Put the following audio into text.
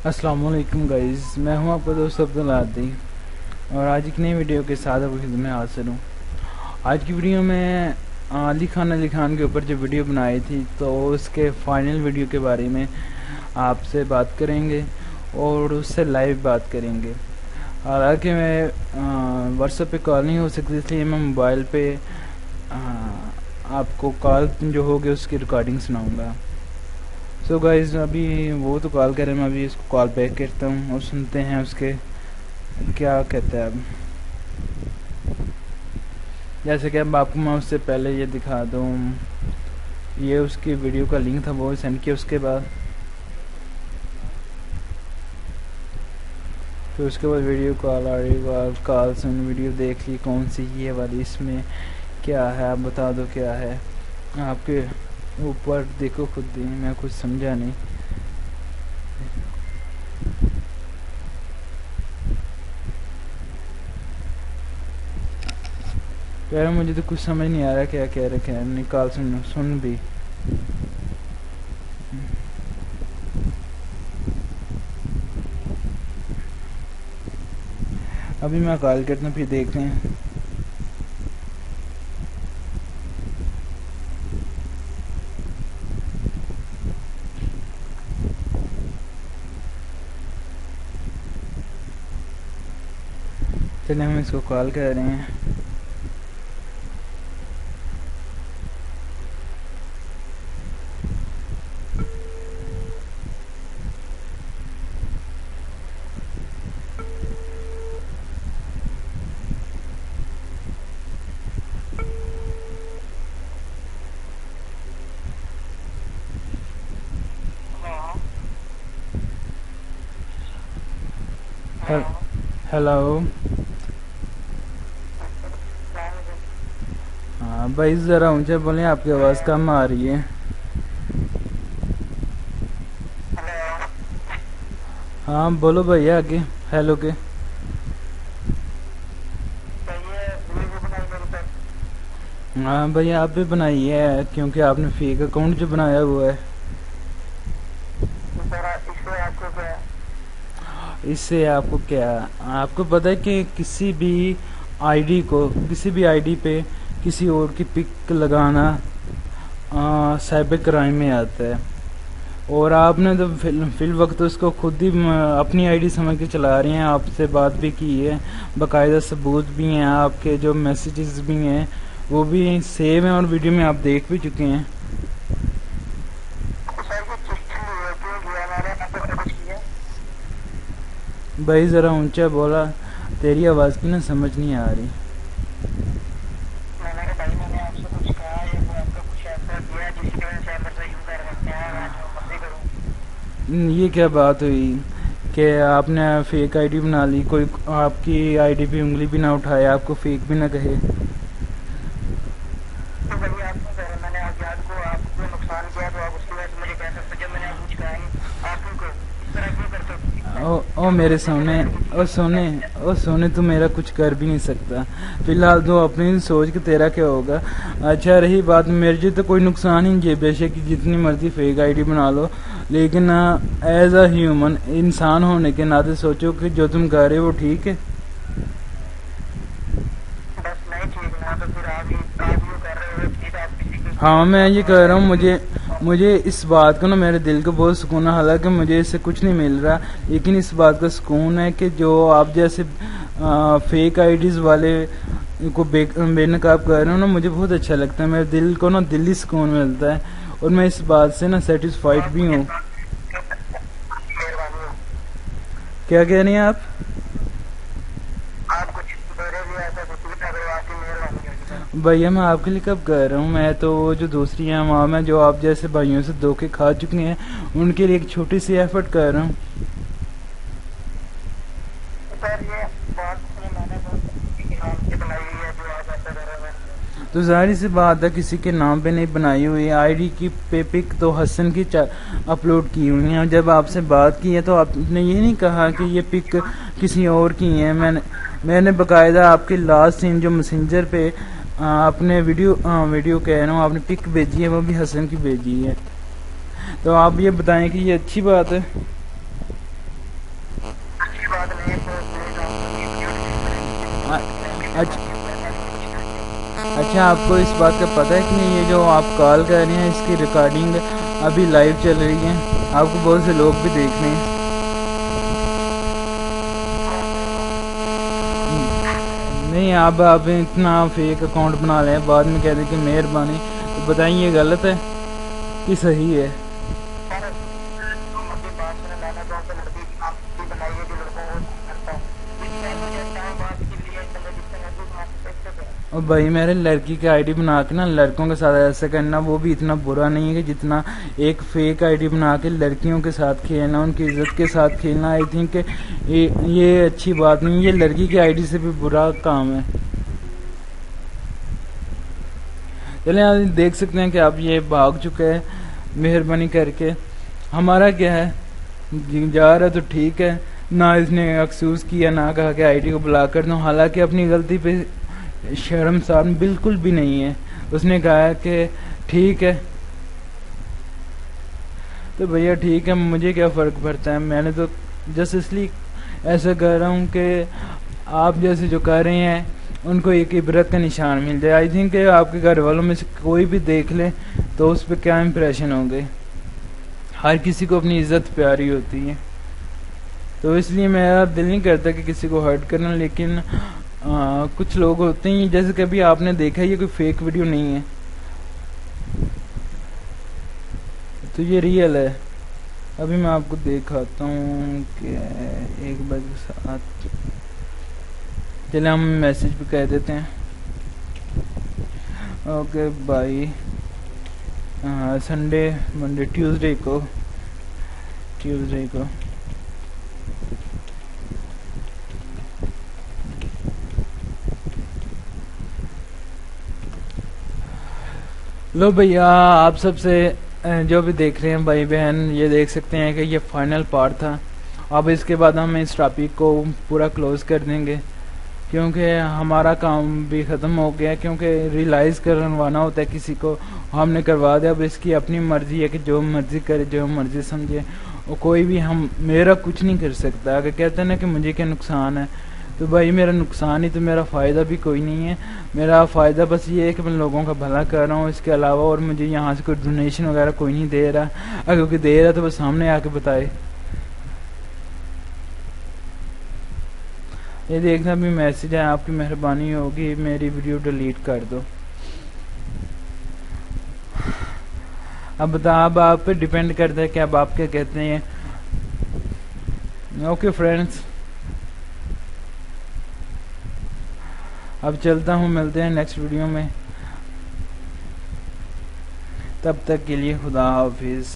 अस्सलामुअलैकुम गाइस, मैं हूं आपका दोस्त अब्दुल आदी और आज एक नई वीडियो के साथ आपकी खिदमत में हाजिर हूं। आज की वीडियो में अली खान के ऊपर जो वीडियो बनाई थी तो उसके फाइनल वीडियो के बारे में आपसे बात करेंगे और उससे लाइव बात करेंगे। हालांकि मैं व्हाट्सएप पे कॉल नहीं हो सकती, इसलिए मैं मोबाइल पे आपको कॉल जो होगी उसकी रिकॉर्डिंग सुनाऊँगा। सो गाइस, अभी वो तो कॉल कर रहे हैं, मैं अभी इसको कॉल बैक करता हूँ और सुनते हैं उसके क्या कहता है। अब जैसे कि अब आपको मैं उससे पहले ये दिखा दूँ, ये उसकी वीडियो का लिंक था वो सेंड किया। उसके बाद फिर उसके बाद वीडियो कॉल आ रही, कॉल सुन वीडियो देख ली कौन सी ये वाली, इसमें क्या है आप बता दो क्या है। आपके ऊपर देखो खुद ही, मैं कुछ समझा नहीं। यार मुझे तो कुछ समझ नहीं आ रहा क्या कह रखे हैं। निकाल सुन भी। अभी मैं कॉल करता हूँ, फिर देखते हैं। चलिए हम इसको कॉल कर रहे हैं। हेलो। हाँ भाई, ज़रा ऊंचे बोलें, आपकी आवाज़ कम आ रही है। हाँ बोलो भैया आगे। हेलो के। हाँ भैया, आप भी बनाइए क्योंकि आपने फेक अकाउंट जो बनाया हुआ है। इससे आपको क्या, आपको पता है कि किसी भी आईडी पे किसी और की पिक लगाना साइबर क्राइम में आता है। और आपने तो फिल वक्त उसको खुद ही अपनी आईडी समझ के चला रही हैं। आपसे बात भी की है, बाकायदा सबूत भी हैं, आपके जो मैसेजेस भी हैं वो भी सेव हैं और वीडियो में आप देख भी चुके हैं। भाई ज़रा ऊंचा बोला, तेरी आवाज़ की ना समझ नहीं आ रही। ये क्या बात हुई कि आपने फेक आईडी बना ली, कोई आपकी आईडी पे उंगली भी ना उठाए, आपको फेक भी ना कहे। ओ मेरे सोने, ओ सोने तू मेरा कुछ कर भी नहीं सकता। फिलहाल तो अपनी सोच के तेरा क्या होगा। अच्छा रही बात, मेरे जी तो कोई नुकसान ही नहीं है, बेशक जितनी मर्जी फेक आईडी बना लो, लेकिन एज अ ह्यूमन, इंसान होने के नाते सोचो कि जो तुम कर रहे हो वो ठीक है। हाँ मैं ये कह रहा हूँ, मुझे इस बात को ना, मेरे दिल को बहुत सुकून है। हालांकि मुझे इससे कुछ नहीं मिल रहा, लेकिन इस बात का सुकून है कि जो आप जैसे फेक आईडीज वाले को बेनकाब कर रहे हो ना, मुझे बहुत अच्छा लगता है। मेरे दिल को ना दिली सुकून मिलता है और मैं इस बात से ना सेटिस्फाइड भी हूँ। क्या कह रही हैं आप? भैया मैं आपके लिए कब कह रहा हूँ, मैं तो जो दूसरी हैं वहाँ में जो आप जैसे भाइयों से धोखे खा चुके हैं उनके लिए एक छोटी सी एफर्ट कर रहा हूँ। तो जाहिर सी बात है किसी के नाम पे नहीं बनाई हुई आईडी की पे पिक तो हसन की अपलोड की हुई है। जब आपसे बात की है तो आपने ये नहीं कहा कि ये पिक किसी और की है। मैंने बकायदा आपके लास्ट सीन जो मैसेंजर पे आपने वीडियो कह रहा हूँ, आपने पिक भेजी है वो भी हसन की भेजी है। तो आप ये बताएं कि ये अच्छी बात है? अच्छा अच्छा, आपको इस बात का पता है कि ये जो आप कॉल कर रहे हैं इसकी रिकॉर्डिंग अभी लाइव चल रही है, आपको बहुत से लोग भी देख रहे हैं। नहीं, आप इतना फेक अकाउंट बना लें, बाद में कह दें कि मेहरबानी, तो बताइए ये गलत है कि सही है? और भाई मेरे लड़की की आईडी बना के ना लड़कों के साथ ऐसा करना, वो भी इतना बुरा नहीं है कि जितना एक फेक आईडी बना के लड़कियों के साथ खेलना, उनकी इज्जत के साथ खेलना। आई थिंक ये अच्छी बात नहीं, ये लड़की की आईडी से भी बुरा काम है। चलिए आप देख सकते हैं कि आप ये भाग चुका है मेहरबानी करके। हमारा क्या है, जा रहा तो ठीक है, ना इसने अफसोस किया, ना कहा कि आईडी को ब्लॉक कर दूं, हालांकि अपनी गलती पे शर्मसार बिल्कुल भी नहीं है। उसने कहा कि ठीक है, तो भैया ठीक है, मुझे क्या फ़र्क पड़ता है। मैंने तो जस्ट इसलिए ऐसा कर रहा हूँ कि आप जैसे जो कर रहे हैं उनको एक इबरत का निशान मिल जाए। आई थिंक आपके घर वालों में से कोई भी देख ले तो उस पर क्या इम्प्रेशन होंगे। हर किसी को अपनी इज्जत प्यारी होती है, तो इसलिए मेरा दिल नहीं करता कि किसी को हर्ट करना, लेकिन कुछ लोग होते हैं, जैसे कभी आपने देखा ये कोई फेक वीडियो नहीं है, तो ये रियल है। अभी मैं आपको दिखाता हूँ कि एक बार के साथ, चले हम मैसेज भी कह देते हैं। Okay bye, Sunday Monday Tuesday को लो भैया, आप सबसे जो भी देख रहे हैं भाई बहन, ये देख सकते हैं कि ये फाइनल पार्ट था। अब इसके बाद हम इस टॉपिक को पूरा क्लोज कर देंगे, क्योंकि हमारा काम भी ख़त्म हो गया, क्योंकि रियलाइज़ करवाना होता है किसी को, हमने करवा दिया। अब इसकी अपनी मर्ज़ी है कि जो मर्ज़ी करे, जो मर्ज़ी समझे, और कोई भी हम मेरा कुछ नहीं कर सकता। अगर कहते हैं ना कि मुझे क्या नुकसान है, तो भाई मेरा नुकसान ही तो मेरा फ़ायदा भी कोई नहीं है। मेरा फ़ायदा बस ये है कि मैं लोगों का भला कर रहा हूँ, इसके अलावा और मुझे यहाँ से कोई डोनेशन वगैरह कोई नहीं दे रहा। अगर कोई दे रहा तो वो सामने आके बताए। ये देखना भी मैसेज है, आपकी मेहरबानी होगी मेरी वीडियो डिलीट कर दो। अब बता, अब आप पे डिपेंड करता है कि अब आप क्या कहते हैं। ओके फ्रेंड्स, अब चलता हूँ, मिलते हैं नेक्स्ट वीडियो में, तब तक के लिए खुदा हाफिज़।